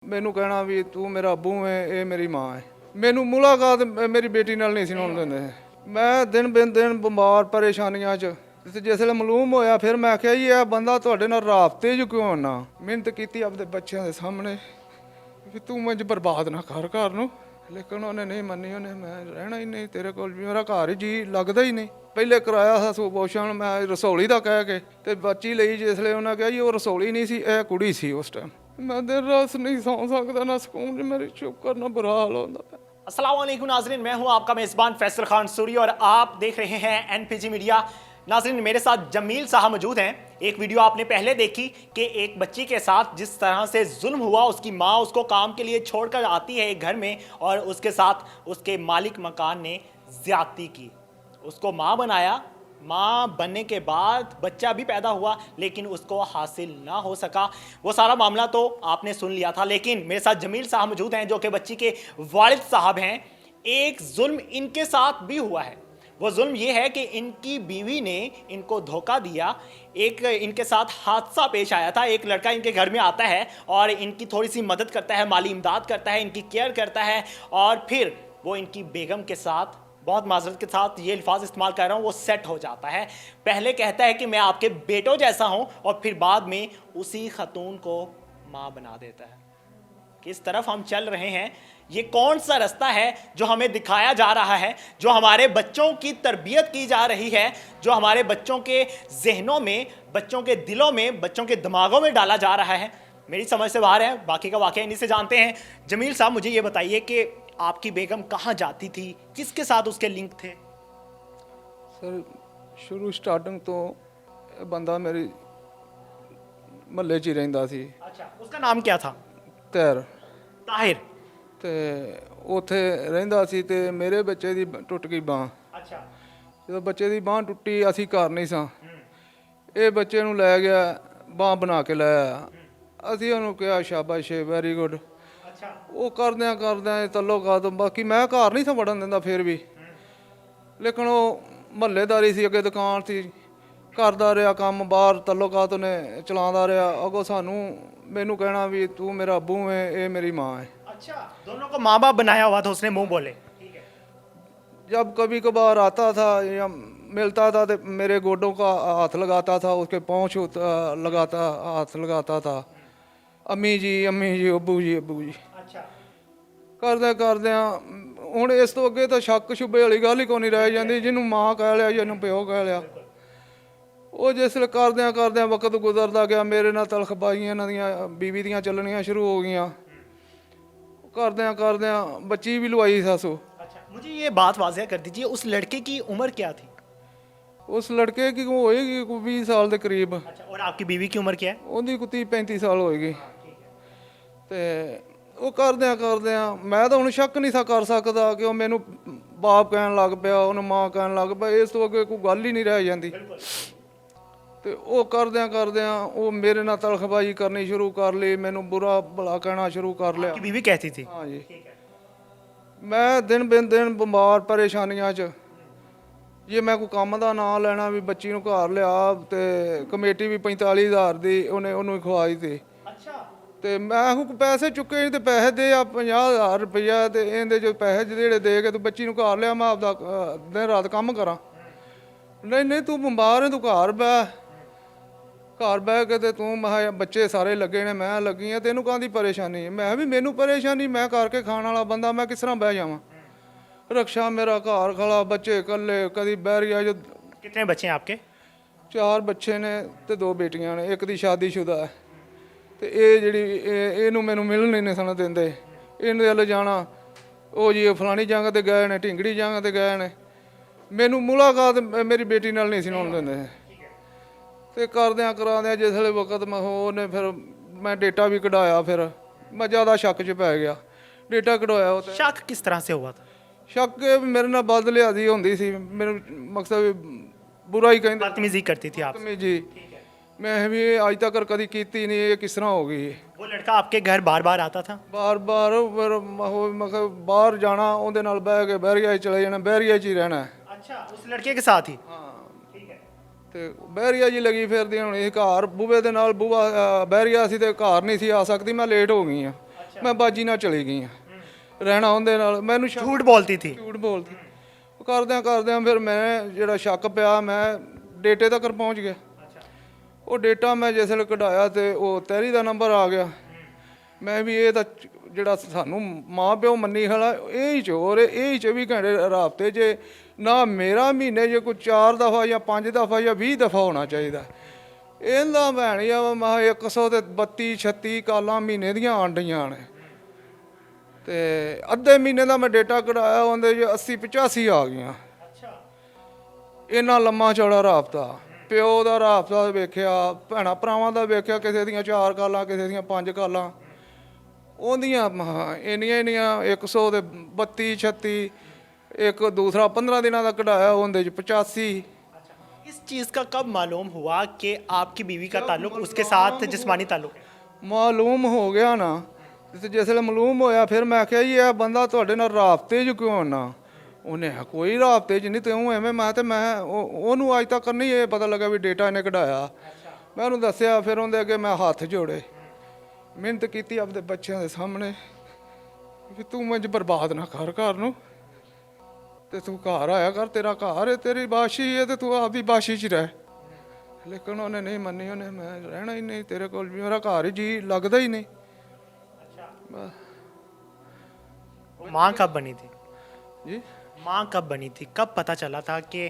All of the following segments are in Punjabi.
ਮੈਨੂੰ ਕਹਿਣਾ ਵੀ ਤੂੰ ਮੇਰਾ ਅੱਬੂ ਹੈ, ਇਹ ਮੇਰੀ ਮਾਂ ਹੈ। ਮੈਨੂੰ ਮੁਲਾਕਾਤ ਮੇਰੀ ਬੇਟੀ ਨਾਲ ਨਹੀਂ ਸੀ ਹੋਣ ਦਿੰਦੇ। ਮੈਂ ਦਿਨ ਬਿਮਾਰ ਪਰੇਸ਼ਾਨੀਆਂ 'ਚ ਤੇ ਜਿਸ ਵੇਲੇ ਮਾਲੂਮ ਹੋਇਆ ਫਿਰ ਮੈਂ ਆਖਿਆ ਜੀ ਇਹ ਬੰਦਾ ਤੁਹਾਡੇ ਨਾਲ ਰਾਬਤੇ 'ਚ ਕਿਉਂ ਨਾ। ਮਿਹਨਤ ਕੀਤੀ ਆਪਦੇ ਬੱਚਿਆਂ ਦੇ ਸਾਹਮਣੇ ਵੀ ਤੂੰ ਮੈਨੂੰ ਬਰਬਾਦ ਨਾ ਕਰ ਘਰ ਨੂੰ, ਲੇਕਿਨ ਉਹਨੇ ਨਹੀਂ ਮੰਨੀ। ਉਹਨੇ ਮੈਂ ਰਹਿਣਾ ਹੀ ਨਹੀਂ ਤੇਰੇ ਕੋਲ, ਵੀ ਮੇਰਾ ਘਰ ਹੀ ਜੀ ਲੱਗਦਾ ਹੀ ਨਹੀਂ। ਪਹਿਲੇ ਕਰਾਇਆ ਸੀ ਸੁਪੋਸ਼ਣ ਮੈਂ ਰਸੌਲੀ ਦਾ ਕਹਿ ਕੇ ਤੇ ਬੱਚੀ ਲਈ ਜਿਸ ਵੇਲੇ ਉਹਨਾਂ ਕਿਹਾ ਜੀ ਉਹ ਰਸੌਲੀ ਨਹੀਂ ਸੀ, ਇਹ ਕੁੜੀ ਸੀ ਉਸ ਟਾਈਮ। मैं देर रात नहीं सौ सकता ना सुकून, मेरी चुप करना बुरा हाल होता है। अस्सलाम वालेकुम नाज़रीन, मैं हूं आपका मेज़बान फैसल खान सूरी और आप देख रहे हैं एनपीजी मीडिया। नाज़रीन मेरे साथ जमील साहब मौजूद हैं। एक वीडियो आपने पहले देखी कि एक बच्ची के साथ जिस तरह से जुल्म हुआ, उसकी माँ उसको काम के लिए छोड़कर आती है एक घर में और उसके साथ उसके मालिक मकान ने ज़्यादती की, उसको माँ बनाया। माँ बनने के बाद बच्चा भी पैदा हुआ लेकिन उसको हासिल ना हो सका। वो सारा मामला तो आपने सुन लिया था, लेकिन मेरे साथ जमील साहब मौजूद हैं जो कि बच्ची के वालिद साहब हैं। एक जुल्म इनके साथ भी हुआ है। वो जुल्म ये है कि इनकी बीवी ने इनको धोखा दिया। एक इनके साथ हादसा पेश आया था। एक लड़का इनके घर में आता है और इनकी थोड़ी सी मदद करता है, माली इमदाद करता है, इनकी केयर करता है और फिर वो इनकी बेगम के साथ, बहुत माजरत के साथ ये अल्फाज इस्तेमाल कर रहा हूँ, वो सेट हो जाता है। पहले कहता है कि मैं आपके बेटों जैसा हूँ और फिर बाद में उसी खतून को माँ बना देता है। किस तरफ हम चल रहे हैं, ये कौन सा रास्ता है जो हमें दिखाया जा रहा है, जो हमारे बच्चों की तरबियत की जा रही है, जो हमारे बच्चों के जहनों में, बच्चों के दिलों में, बच्चों के दिमागों में डाला जा रहा है, मेरी समझ से बाहर है। बाकी का वाक़या इन्हीं से जानते हैं। जमील साहब मुझे ये बताइए कि आपकी बेगम कहाँ जाती थी, किसके साथ उसके लिंक थे? सर शुरू स्टार्टिंग तो बंदा मेरी महल्ले 'ਚ ਹੀ ਰਹਿੰਦਾ ਸੀ। अच्छा, उसका नाम क्या था? ਤੈਰ ताहिर। ਤੇ ਉੱਥੇ ਰਹਿੰਦਾ ਸੀ ਤੇ ਮੇਰੇ ਬੱਚੇ ਦੀ ਟੁੱਟ ਗਈ ਬਾਂਹ। अच्छा। ਜਦੋਂ ਬੱਚੇ ਦੀ ਬਾਂਹ ਟੁੱਟੀ ਅਸੀਂ ਘਰ ਨਹੀਂ ਸਾਂ, ਇਹ ਬੱਚੇ ਨੂੰ ਲੈ ਗਿਆ, ਬਾਂਹ ਬਣਾ ਕੇ ਲੈ ਆਇਆ। ਅਸੀਂ ਉਹਨੂੰ ਕਿਹਾ ਸ਼ਾਬਾਸ਼ ਵੈਰੀ ਗੁੱਡ। ਉਹ ਕਰਦਿਆਂ ਤਲੋਕਾਤ ਬਾਕੀ ਮੈਂ ਘਰ ਨਹੀਂ ਸਾਂ ਵੜਨ ਦਿੰਦਾ ਫਿਰ ਵੀ, ਲੇਕਿਨ ਉਹ ਮਹੱਲੇਦਾਰੀ ਸੀ, ਅੱਗੇ ਦੁਕਾਨ ਸੀ, ਕਰਦਾ ਰਿਹਾ ਕੰਮ, ਬਾਹਰ ਤਲੋਕਾਤ ਉਹਨੇ ਚਲਾਉਂਦਾ ਰਿਹਾ। ਅੱਗੋਂ ਮੈਨੂੰ ਕਹਿਣਾ ਵੀ ਤੂੰ ਮੇਰਾ ਅੱਬੂ ਹੈ, ਇਹ ਮੇਰੀ ਮਾँ है। अच्छा, दोनों को माँ बाप बनाया हुआ था, उसने मुंह बोले। जब कभी कभार आता था या मिलता था तो मेरे गोडों का हाथ लगाता था, उसके पहुँच हाथ लगाता था, अम्मी जी अब्बू जी अब्बू जी। ਕਰਦਿਆਂ ਹੁਣ ਇਸ ਤੋਂ ਅੱਗੇ ਤਾਂ ਸ਼ੱਕ ਸ਼ੁਬੇ ਵਾਲੀ ਗੱਲ ਹੀ ਕੋਈ ਨਹੀਂ ਰਹਿ ਜਾਂਦੀ। ਜਿਹਨੂੰ ਮਾਂ ਕਹਿ ਲਿਆ, ਜਿਹਨੂੰ ਪਿਓ ਕਹਿ ਲਿਆ। ਉਹ ਜਿਸ ਵੇਲੇ ਕਰਦਿਆਂ ਵਕਤ ਗੁਜ਼ਰਦਾ ਗਿਆ, ਮੇਰੇ ਨਾਲ ਤਲਖਬਾਜ਼ੀਆਂ ਇਹਨਾਂ ਦੀਆਂ ਬੀਵੀ ਦੀਆਂ ਚੱਲਣੀਆਂ ਸ਼ੁਰੂ ਹੋ ਗਈਆਂ। ਕਰਦਿਆਂ ਬੱਚੀ ਵੀ ਲਵਾਈ ਸਾਸੂ। अच्छा, मुझे ये बात वाज़ह कर दीजिए, उस लड़के की उम्र क्या थी? ਉਸ ਲੜਕੇ ਕੀ ਹੋਏਗੀ ਕੋਈ 20 ਸਾਲ ਦੇ ਕਰੀਬ। अच्छा, और आपकी बीवी की उम्र क्या है? ਉਹਦੀ ਕੋਈ 30-35 ਸਾਲ ਹੋਏਗੀ। ਤੇ ਉਹ ਕਰਦਿਆਂ ਮੈਂ ਤਾਂ ਹੁਣ ਸ਼ੱਕ ਨਹੀਂ ਕਰ ਸਕਦਾ ਕਿ ਉਹ ਮੈਨੂੰ ਬਾਪ ਕਹਿਣ ਲੱਗ ਪਿਆ, ਉਹਨੂੰ ਮਾਂ ਕਹਿਣ ਲੱਗ ਪਿਆ। ਇਸ ਤੋਂ ਅੱਗੇ ਕੋਈ ਗੱਲ ਹੀ ਨਹੀਂ ਰਹਿ ਜਾਂਦੀ। ਤੇ ਉਹ ਕਰਦਿਆਂ ਉਹ ਮੇਰੇ ਨਾਲ ਤਲਖਬਾਜ਼ੀ ਕਰਨੀ ਸ਼ੁਰੂ ਕਰ ਲਈ, ਮੈਨੂੰ ਬੁਰਾ ਭਲਾ ਕਹਿਣਾ ਸ਼ੁਰੂ ਕਰ ਲਿਆ। आपकी बीवी कहती थी? हाँ जी। ਮੈਂ ਦਿਨ ਬਿਮਾਰ ਪਰੇਸ਼ਾਨੀਆਂ 'ਚ, ਜੇ ਮੈਂ ਕੋਈ ਕੰਮ ਦਾ ਨਾਂ ਲੈਣਾ ਵੀ ਬੱਚੀ ਨੂੰ ਘਰ ਲਿਆ ਤੇ ਕਮੇਟੀ ਵੀ 45,000 ਦੀ ਉਹਨੂੰ ਹੀ ਖਵਾਈ ਤੀ। ਤੇ ਮੈਂ ਕੋਈ ਪੈਸੇ ਚੁੱਕੇ ਨਹੀਂ ਤੇ ਪੈਸੇ ਦੇ ਆ 50,000 ਰੁਪਈਆ, ਤੇ ਇਹਦੇ ਜੋ ਪੈਸੇ ਜਿਹੜੇ ਦੇ ਕੇ ਤੂੰ ਬੱਚੀ ਨੂੰ ਘਰ ਲਿਆ, ਮੈਂ ਆਪਦਾ ਦਿਨ ਰਾਤ ਕੰਮ ਕਰਾਂ। ਨਹੀਂ ਤੂੰ ਬਿਮਾਰ ਹੈ, ਤੂੰ ਘਰ ਬਹਿ ਕੇ ਤੇ ਤੂੰ ਮੈਂ ਬੱਚੇ ਸਾਰੇ ਲੱਗੇ ਨੇ, ਮੈਂ ਲੱਗੀ ਆ, ਤੈਨੂੰ ਕਾਹਦੀ ਪਰੇਸ਼ਾਨੀ ਹੈ? ਮੈਂ ਵੀ ਮੈਨੂੰ ਪਰੇਸ਼ਾਨੀ, ਮੈਂ ਕਰਕੇ ਖਾਣ ਵਾਲਾ ਬੰਦਾ, ਮੈਂ ਕਿਸ ਤਰ੍ਹਾਂ ਬਹਿ ਜਾਵਾਂ? ਰਕਸ਼ਾ ਮੇਰਾ ਘਰ ਖੜਾ, ਬੱਚੇ ਇਕੱਲੇ, ਕਦੀ ਬਹਿਰੀਆ। ਜੋ कितने बच्चे हैं आपके? 4 ਬੱਚੇ ਨੇ ਤੇ 2 ਬੇਟੀਆਂ ਨੇ, ਇੱਕ ਦੀ ਸ਼ਾਦੀशुदा ਹੈ। ਤੇ ਇਹ ਜਿਹੜੀ ਇਹਨੂੰ ਮੈਨੂੰ ਮਿਲਣ ਨਹੀਂ ਸਨ ਦਿੰਦੇ। ਇਹਨੇ ਵੱਲ ਜਾਣਾ, ਉਹ ਜੀ ਫਲਾਣੀ ਜੰਗ ਤੇ ਗਏ ਨੇ, ਢਿੰਗੜੀ ਜੰਗ ਤੇ ਗਏ ਨੇ। ਮੈਨੂੰ ਮੁਲਾਕਾਤ ਮੇਰੀ ਬੇਟੀ ਨਾਲ ਨਹੀਂ ਸੀ ਹੋਣ ਦਿੰਦੇ। ਤੇ ਕਰਾਉਂਦਿਆਂ ਜਿਸ ਵੇਲੇ ਵਕਤ ਉਹਨੇ ਫਿਰ ਮੈਂ ਡੇਟਾ ਵੀ ਕਢਾਇਆ, ਫਿਰ ਮੈਂ ਜ਼ਿਆਦਾ ਸ਼ੱਕ 'ਚ ਪੈ ਗਿਆ। ਡੇਟਾ ਕਢਵਾਇਆ ਉਹ शक किस तरह से हुआ था? ਸ਼ੱਕ ਮੇਰੇ ਨਾਲ ਬਦਲਿਆਦੀ ਹੁੰਦੀ ਸੀ। ਮੈਨੂੰ ਮਕਸਦ ਵੀ ਬੁਰਾ ਹੀ ਕਹਿੰਦੇ, बदतमीजी करती थी आप? ਜੀ मैं भी आज तक कभी की नहीं। ये किस तरह हो गई? वो लड़का आपके घर बार बार आता था? बार फिर मतलब बाहर जाना, ਉਹਦੇ ਨਾਲ ਬਹਿ ਕੇ ਬਹਿਰੀਆ 'ਚ ਚਲੇ ਜਾਣਾ, ਬਹਿਰੀਆ 'ਚ ਹੀ ਰਹਿਣਾ। अच्छा, उस लड़के के साथ ही? हाँ, ठीक है। ਤੇ ਬਹਿਰੀਆ ਜੀ ਲੱਗੀ ਫਿਰਦੀ ਹੁਣ। ਇਹ ਘਰ ਬੂਹੇ ਦੇ ਨਾਲ ਬੂਹਾ ਬਹਿਰੀਆ ਸੀ ਤੇ ਘਰ ਨਹੀਂ ਸੀ ਆ ਸਕਦੀ, ਮੈਂ ਲੇਟ ਹੋ ਗਈ ਆ। ਮੈਂ ਬਾਜੀ ਨਾਲ ਚਲੀ ਗਈ ਆ ਰਹਿਣਾ ਉਹਦੇ ਨਾਲ। ਮੈਨੂੰ झूठ बोलती थी। ਝੂਠ ਬੋਲਦੀ। ਉਹ ਕਰਦਿਆਂ ਫਿਰ ਮੈਂ ਜਿਹੜਾ ਸ਼ੱਕ ਪਿਆ ਮੈਂ ਡੇਟੇ ਤੱਕ ਪਹੁੰਚ ਗਿਆ। ਉਹ ਡੇਟਾ ਮੈਂ ਜਿਸ ਵੇਲੇ ਕਢਾਇਆ ਤੇ ਉਹ ਤਹਿਰੀ ਦਾ ਨੰਬਰ ਆ ਗਿਆ। ਮੈਂ ਵੀ ਇਹ ਤਾਂ ਜਿਹੜਾ ਸਾਨੂੰ ਮਾਂ ਪਿਓ ਮੰਨੀ ਖੜਾ ਇਹ ਹੀ ਚੋਰ ਇਹ ਹੀ 24 ਘੰਟੇ ਰਾਬਤੇ 'ਚ ਨਾ ਮੇਰਾ ਮਹੀਨੇ 'ਚ ਕੋਈ 4 ਦਫਾ ਜਾਂ 5 ਦਫਾ ਜਾਂ 20 ਦਫਾ ਹੋਣਾ ਚਾਹੀਦਾ। ਇਹਦਾ ਭੈਣ ਆ ਮੈਂ 132 36 ਕਾਲਾਂ ਮਹੀਨੇ ਦੀਆਂ ਆਂਡੀਆਂ ਨੇ ਤੇ ਅੱਧੇ ਮਹੀਨੇ ਦਾ ਮੈਂ ਡੇਟਾ ਕਢਾਇਆ ਉਹਦੇ 'ਚ 80 85 ਆ ਗਈਆਂ। ਇੰਨਾ ਲੰਮਾ ਚੌੜਾ ਰਾਬਤਾ ਪਿਓ ਦਾ ਰਾਬਤਾ ਵੇਖਿਆ ਭੈਣਾਂ ਭਰਾਵਾਂ ਦਾ ਵੇਖਿਆ ਕਿਸੇ ਦੀਆਂ 4 ਕਾਲਾਂ ਕਿਸੇ ਦੀਆਂ 5 ਕਾਲਾਂ ਉਹਦੀਆਂ ਇੰਨੀਆਂ 100 ਦੇ 32 36 ਇੱਕ ਦੂਸਰਾ 15 ਦਿਨਾਂ ਦਾ ਕਢਾਇਆ ਉਹਦੇ 'ਚ 85। इस चीज़ का कब मालूम हुआ कि आपकी बीवी का ताल्लुक उसके साथ जिस्मानी ताल्लुक है? ਮਾਲੂਮ ਹੋ ਗਿਆ ਨਾ ਤੇ ਜਿਸ ਵੇਲੇ ਮਾਲੂਮ ਹੋਇਆ ਫਿਰ ਮੈਂ ਕਿਹਾ ਜੀ ਇਹ ਬੰਦਾ ਤੁਹਾਡੇ ਨਾਲ ਰਾਬਤੇ 'ਚ ਕਿਉਂ ਨਾ। ਉਹਨੇ ਕਿਹਾ ਕੋਈ ਰਾਬਤੇ 'ਚ ਨਹੀਂ ਤੂੰ ਐਵੇਂ ਮੈਂ ਉਹਨੂੰ ਅੱਜ ਤੱਕ ਨਹੀਂ ਇਹ ਪਤਾ ਲੱਗਾ ਵੀ ਡੇਟਾ ਇਹਨੇ ਕਢਾਇਆ। ਮੈਂ ਉਹਨੂੰ ਦੱਸਿਆ ਫਿਰ ਉਹਦੇ ਅੱਗੇ ਮੈਂ ਹੱਥ ਜੋੜੇ ਮਿਹਨਤ ਕੀਤੀ ਆਪਦੇ ਬੱਚਿਆਂ ਦੇ ਸਾਹਮਣੇ ਵੀ ਤੂੰ ਮੈਨੂੰ ਬਰਬਾਦ ਨਾ ਕਰ ਘਰ ਨੂੰ ਤੇ ਤੂੰ ਘਰ ਆਇਆ ਕਰ ਤੇਰਾ ਘਰ ਹੈ ਤੇਰੀ ਬਾਸ਼ੀ ਹੈ ਤੇ ਤੂੰ ਆਪਦੀ ਬਾਸ਼ੀ 'ਚ ਰਹਿ। ਲੇਕਿਨ ਉਹਨੇ ਨਹੀਂ ਮੰਨੀ। ਉਹਨੇ ਮੈਂ ਰਹਿਣਾ ਹੀ ਨਹੀਂ ਤੇਰੇ ਕੋਲ ਵੀ ਮੇਰਾ ਘਰ ਹੀ ਜੀ ਲੱਗਦਾ ਹੀ ਨਹੀਂ। माँ कब बनी थी? जी माँ कब बनी थी? कब पता चला था कि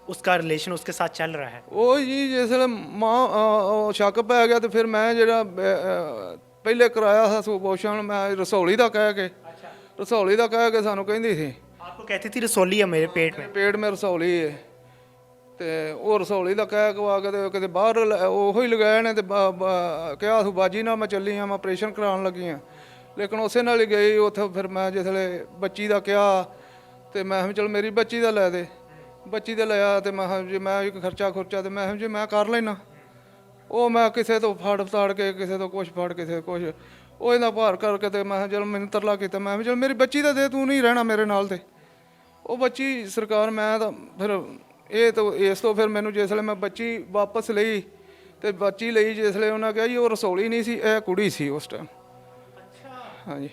उसका रिलेशन उसके साथ चल रहा है? ਉਹ ਜੀ ਜਿਸ ਵੇਲੇ ਮਾਂ ਸ਼ੱਕ ਪੈ ਗਿਆ ਤੇ ਫਿਰ ਮੈਂ ਜਿਹੜਾ ਪਹਿਲੇ ਕਰਾਇਆ ਸੀ ਸੁਪੋਸ਼ਣ ਮੈਂ ਰਸੌਲੀ ਦਾ ਕਹਿ ਕੇ ਸਾਨੂੰ ਕਹਿੰਦੀ ਸੀ आपको कहती थी रसोली है मेरे पेट में। ਪੇਟ ਮੇ ਰਸੌਲੀ ਹੈ ਤੇ ਉਹ ਰਸੌਲੀ ਦਾ ਕਹਿ ਕਵਾ ਕੇ ਤੇ ਕਿਤੇ ਬਾਹਰ ਉਹੋ ਹੀ ਲਗਾਇਆ ਨੇ ਤੇ ਕਿਹਾ ਸੀ ਬਾਜੀ ਨਾਲ ਮੈਂ ਚੱਲੀ ਆ ਮੈਂ ਆਪਰੇਸ਼ਨ ਕਰਾਉਣ ਲੱਗੀ ਆ। ਲੇਕਿਨ ਉਸੇ ਨਾਲ ਹੀ ਗਈ ਉੱਥੇ। ਫਿਰ ਮੈਂ ਜਿਸ ਵੇਲੇ ਬੱਚੀ ਦਾ ਕਿਹਾ ਤੇ ਮੈਂ ਕਿਹਾ ਚਲ ਮੇਰੀ ਬੱਚੀ ਦਾ ਲੈ ਦੇ। ਬੱਚੀ ਦਾ ਲਿਆ ਤੇ ਮੈਂ ਕਿਹਾ ਜੀ ਮੈਂ ਇੱਕ ਖਰਚਾ ਤੇ ਮੈਂ ਕਿਹਾ ਜੀ ਮੈਂ ਕਰ ਲੈਣਾ। ਉਹ ਮੈਂ ਕਿਸੇ ਤੋਂ ਫੜ ਕੇ ਕਿਸੇ ਤੋਂ ਕੁਛ ਫੜ ਕਿਸੇ ਕੁਛ ਉਹ ਇਹਦਾ ਭਾਰ ਕਰਕੇ ਤੇ ਮੈਂ ਚਲ ਮੈਨੂੰ ਤਰਲਾ ਕੀਤਾ। ਮੈਂ ਚਲ ਮੇਰੀ ਬੱਚੀ ਦਾ ਦੇ ਤੂੰ ਨਹੀਂ ਰਹਿਣਾ ਮੇਰੇ ਨਾਲ। ਤੇ ਉਹ ਬੱਚੀ ਸਰਕਾਰ ਮੈਂ ਤਾਂ ਫਿਰ ਇਹ ਤਾਂ ਇਸ ਤੋਂ ਫਿਰ ਮੈਨੂੰ ਜਿਸ ਵੇਲੇ ਮੈਂ ਬੱਚੀ ਵਾਪਸ ਲਈ ਤੇ ਬੱਚੀ ਲਈ ਜਿਸ ਵੇਲੇ ਉਹਨਾਂ ਕਿਹਾ ਜੀ ਉਹ ਰਸੌਲੀ ਨਹੀਂ ਸੀ ਇਹ ਕੁੜੀ ਸੀ ਉਸ ਟਾਈਮ। ਹਾਂਜੀ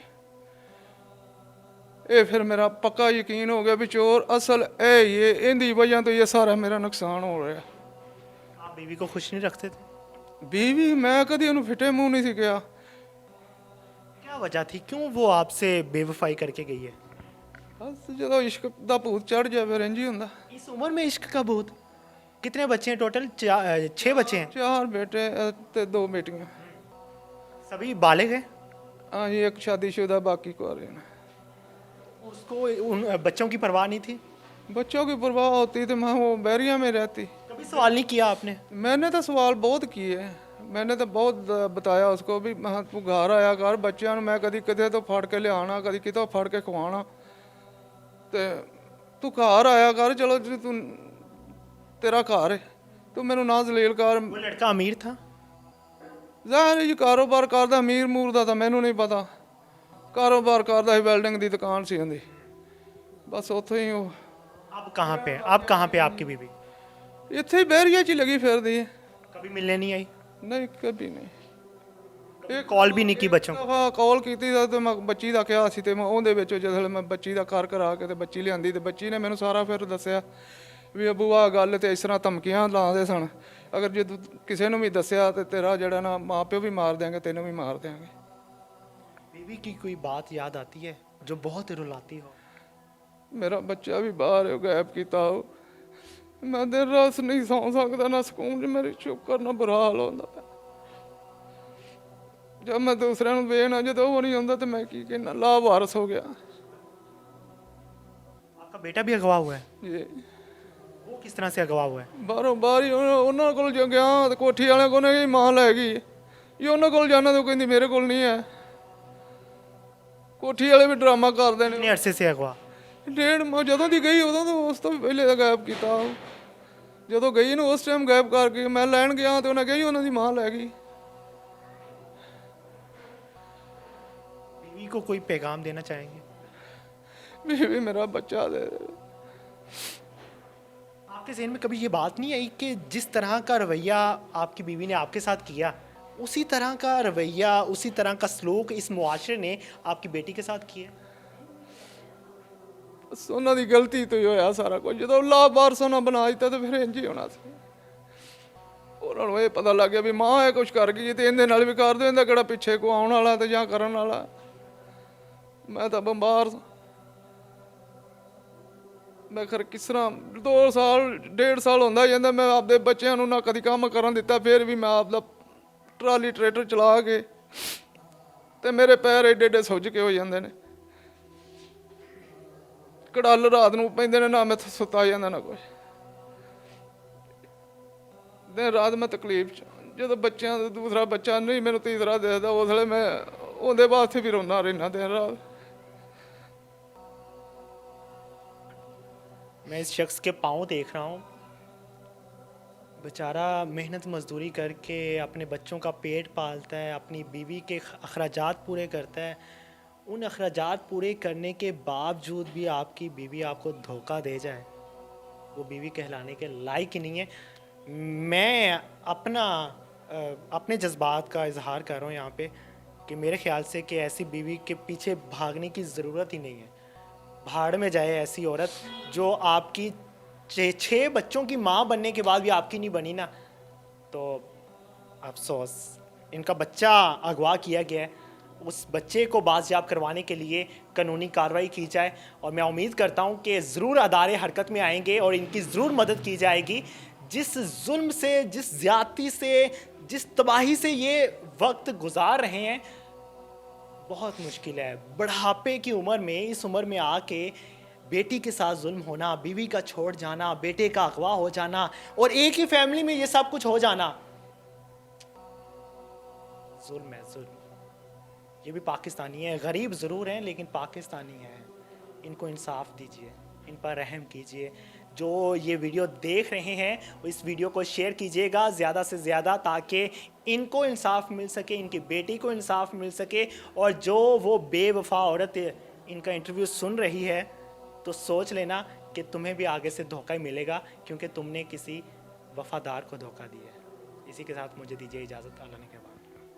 ਇਹ ਫਿਰ ਮੇਰਾ ਪੱਕਾ ਯਕੀਨ ਹੋ ਗਿਆ ਵੀ ਚੋਰ ਅਸਲ ਇਹ ਹੀ ਹੈ। ਇਹਦੀ ਵਜ੍ਹਾ ਤੋਂ ਇਹ ਸਾਰਾ ਮੇਰਾ ਨੁਕਸਾਨ ਹੋ ਰਿਹਾ। आप बीवी को खुश नहीं रखते थे? बीवी मैं कभी ਉਹਨੂੰ ਫਿੱਟੇ ਮੂੰਹ ਨਹੀਂ ਸੀ ਕਿਹਾ। क्या वजह थी क्यों वो आपसे बेवफाई करके गई है? ਬਸ ਜਦੋਂ ਇਸ਼ਕ ਦਾ ਭੂਤ ਚੜ ਜਾਵੇ ਫਿਰ ਇੰਝ ਹੀ ਹੁੰਦਾ। इस उम्र में इश्क का भूत? कितने बच्चे हैं टोटल? 6 बच्चे हैं। 4 ਬੇਟੇ ਤੇ 2 ਬੇਟੀਆਂ। सभी बालिग हैं? हाँ जी एक शादीशुदा बाकी कुंवारे हैं। उसको उन बच्चों की परवाह नहीं थी? बच्चों की परवाह होती तो मैं वो बैरिया में रहती। कभी सवाल नहीं किया आपने? मैंने तो सवाल बहुत किए। मैंने तो बहुत बताया उसको भी मैं तू घर आया कर बच्चों मैं कभी किते तो फड़ के लिया कभी कितों फड़ के खवाना तो तू घर आया कर चलो जी तू तेरा घर है तू मैनू ना जलील कर। वो लड़का अमीर था? ਜ਼ਾਹਿਰ ਜੀ ਕਾਰੋਬਾਰ ਕਰਦਾ ਅਮੀਰ ਮੂਰ ਦਾ ਤਾਂ ਮੈਨੂੰ ਨਹੀਂ ਪਤਾ। ਕਾਰੋਬਾਰ ਕਰਦਾ ਸੀ ਵੈਲਡਿੰਗ ਦੀ ਦੁਕਾਨ ਸੀ ਉਹਦੀ ਬਸ ਉੱਥੇ ਹੀ ਉਹ। अब कहाँ पे आपकी बीवी? ਇੱਥੇ ਹੀ ਬਹਿਰੀਆ 'ਚ ਹੀ ਲੱਗੀ ਫਿਰਦੀ ਹੈ। कभी मिलने नहीं आई? ਨਹੀਂ ਕਦੀ ਨਹੀਂ। एक कॉल भी नहीं की बच्चों को? ਦਫਾ ਕਾਲ ਕੀਤੀ ਤਾਂ ਤੇ ਮੈਂ ਬੱਚੀ ਦਾ ਕਿਹਾ ਸੀ ਤੇ ਮੈਂ ਉਹਦੇ ਵਿੱਚ ਜਦੋਂ ਮੈਂ ਬੱਚੀ ਦਾ ਕਰ ਕਰਾ ਕੇ ਤੇ ਬੱਚੀ ਲਿਆਂਦੀ ਤੇ ਬੱਚੀ ਨੇ ਮੈਨੂੰ ਸਾਰਾ ਫਿਰ ਦੱਸਿਆ ਵੀ ਅੱਬੂ ਆਹ ਗੱਲ ਤੇ ਇਸ ਤਰ੍ਹਾਂ ਧਮਕੀਆਂ ਲਾਉਂਦੇ ਸਨ ਅਗਰ ਜੇ ਤੂੰ ਕਿਸੇ ਨੂੰ ਵੀ ਦੱਸਿਆ ਤੇ ਤੇਰਾ ਜਿਹੜਾ ਨਾ ਮਾਂ ਪਿਓ ਵੀ ਮਾਰ ਦਿਆਂਗੇ ਤੈਨੂੰ ਵੀ ਮਾਰ ਦਿਆਂਗੇ। बीवी की कोई बात याद आती है जो बहुत रुलाती हो? ਮੇਰਾ ਬੱਚਾ ਵੀ ਬਾਹਰ ਹੈ ਗਾਇਬ ਕੀਤਾ ਉਹ। ਮੈਂ ਦਿਨ ਰਾਤ ਨਹੀਂ ਸੌਂ ਸਕਦਾ ਨਾ ਸਕੂਨ ਚ ਮੇਰੀ ਚੁੱਪ ਕਰਨਾ ਬੁਰਾ ਹਾਲ ਹੁੰਦਾ ਪਿਆ। ਜਦ ਮੈਂ ਦੂਸਰਿਆਂ ਨੂੰ ਵੇਖਣਾ ਜਦੋਂ ਉਹ ਨਹੀਂ ਹੁੰਦਾ ਤੇ ਮੈਂ ਕੀ ਕਹਿਣਾ ਲਾਵਾਰਸ ਹੋ ਗਿਆ। आपका बेटा भी अगवा हुआ है? ਜੀ वो किस तरह से अगवा हुआ है? ਬਾਹਰੋਂ ਬਾਹਰ ਹੀ ਉਹਨਾਂ ਕੋਲ ਜੋ ਗਿਆ ਤੇ ਕੋਠੀ ਵਾਲਿਆਂ ਕੋਲ ਨੇ ਮਾਂ ਲੈ ਗਈ ਜੀ ਉਹਨਾਂ ਕੋਲ ਜਾਣਾ ਤੇ ਉਹ ਕਹਿੰਦੀ ਮੇਰੇ ਕੋਲ ਨਹੀਂ ਹੈ। ਕੋਠੀ ਵਾਲੇ ਵੀ ਡਰਾਮਾ ਕਰਦੇ ਨੇ। कितने अरसे से अगवा? ਡੇਢ ਜਦੋਂ ਦੀ ਗਈ ਉਦੋਂ ਤੋਂ ਉਸ ਤੋਂ ਵੀ ਪਹਿਲੇ ਦਾ ਗਾਇਬ ਕੀਤਾ ਉਹ। ਜਦੋਂ ਗਈ ਨੂੰ ਉਸ ਟਾਈਮ ਗਾਇਬ ਕਰਕੇ ਮੈਂ ਲੈਣ ਗਿਆ ਤੇ ਉਹਨਾਂ ਕਹੀ ਉਹਨਾਂ ਦੀ ਮਾਂ ਲੈ ਗਈ। बीवी को कोई पैगाम देना चाहेंगे? बीवी मेरा बच्चा दे। आपके ज़हन में कभी ये बात नहीं आई कि जिस तरह का रवैया आपकी बीवी ने आपके साथ किया उसी तरह का रवैया, उसी तरह का सलूक इस मुआशरे ने आपकी बेटी के साथ किया? बस ਉਹਨਾਂ ਦੀ ਗਲਤੀ ਤੋਂ ਹੀ ਹੋਇਆ ਸਾਰਾ ਕੁਝ। ਜਦੋਂ ਅੱਲਾਹ ਵਾਰਸ ਉਹਨਾਂ ਬਣਾ ਦਿੱਤਾ ਤਾਂ ਫਿਰ ਇੰਝ ਹੀ ਹੋਣਾ ਸੀ। ਉਹਨਾਂ ਨੂੰ ਇਹ ਪਤਾ ਲੱਗ ਗਿਆ ਵੀ ਮਾਂ ਇਹ ਕੁਝ ਕਰ ਗਈ ਤੇ ਇਹਦੇ ਨਾਲ ਵੀ ਕਰ ਦਿਓ, ਇਹਦਾ ਕਿਹੜਾ ਪਿੱਛੇ ਕੋ ਆਉਣ ਵਾਲਾ ਤੇ ਜਾਂ ਕਰਨ ਵਾਲਾ। ਮੈਂ ਤਾਂ ਬਿਮਾਰ ਸਾਂ। ਮੈਂ ਖਰ ਕਿਸ ਤਰ੍ਹਾਂ 2 ਸਾਲ 1.5 ਸਾਲ ਹੁੰਦਾ ਜਾਂਦਾ, ਮੈਂ ਆਪਦੇ ਬੱਚਿਆਂ ਨੂੰ ਨਾ ਕਦੀ ਕੰਮ ਕਰਨ ਦਿੱਤਾ, ਫਿਰ ਵੀ ਮੈਂ ਆਪਦਾ ਟਰਾਲੀ ਟਰੈਕਟਰ ਚਲਾ ਕੇ ਤੇ ਮੇਰੇ ਪੈਰ ਏਡੇ ਏਡੇ ਸੁੱਜ ਕੇ ਹੋ ਜਾਂਦੇ ਨੇ। ਕੜਲ ਰਾਤ ਨੂੰ ਪੈਂਦੇ ਨੇ, ਨਾ ਮੈਥੋਂ ਸੁੱਤਾ ਜਾਂਦਾ ਨਾ ਕੁਛ। ਦਿਨ ਰਾਤ ਮੈਂ ਤਕਲੀਫ ਚ। ਜਦੋਂ ਬੱਚਿਆਂ ਦਾ ਦੂਸਰਾ ਬੱਚਾ ਨਹੀਂ ਮੈਨੂੰ ਤੀਸਰਾ ਦਿਖਦਾ, ਉਸ ਵੇਲੇ ਮੈਂ ਉਹਦੇ ਵਾਸਤੇ ਵੀ ਰੋਂਦਾ ਰਹਿਣਾ ਦਿਨ ਰਾਤ। मैं इस शख्स के पाँव देख रहा हूँ, बेचारा मेहनत मजदूरी करके अपने बच्चों का पेट पालता है, अपनी बीवी के अखराजात पूरे करता है। उन अखराजात पूरे करने के बावजूद भी आपकी बीवी आपको धोखा दे जाए, वो बीवी कहलाने के लायक ही नहीं है। मैं अपने जज्बात का इजहार कर रहा हूँ यहाँ पे कि मेरे ख्याल से कि ऐसी बीवी के पीछे भागने की ज़रूरत ही नहीं है। भाड़ में जाए ऐसी औरत जो आपकी 6 बच्चों की माँ बनने के बाद भी आपकी नहीं बनी ना, तो अफसोस। इनका बच्चा अगवा किया गया है, उस बच्चे को बाजियाब करवाने के लिए कानूनी कार्रवाई की जाए और मैं उम्मीद करता हूँ कि ज़रूर अदारे हरकत में आएंगे और इनकी ज़रूर मदद की जाएगी। जिस जुल्म से, जिस ज़्यादती से, जिस तबाही से ये वक्त गुजार रहे हैं, बहुत मुश्किल है। बुढ़ापे की उम्र में, इस उम्र में आके बेटी के साथ जुल्म होना, बीवी का छोड़ जाना, बेटे का अगवा हो जाना और एक ही फैमिली में ये सब कुछ हो जाना, जुल्म है, जुल्म। ये भी पाकिस्तानी है, गरीब ज़रूर हैं लेकिन पाकिस्तानी हैं। इनको इंसाफ दीजिए, इन पर रहम कीजिए। जो ये वीडियो देख रहे हैं इस वीडियो को शेयर कीजिएगा ज़्यादा से ज़्यादा, ताकि इनको इंसाफ मिल सके, इनकी बेटी को इंसाफ मिल सके। और जो वो बेवफा औरत इनका इंटरव्यू सुन रही है तो सोच लेना कि तुम्हें भी आगे से धोखा ही मिलेगा, क्योंकि तुमने किसी वफादार को धोखा दिया है। इसी के साथ मुझे दीजिए इजाज़त। अल्लाह ने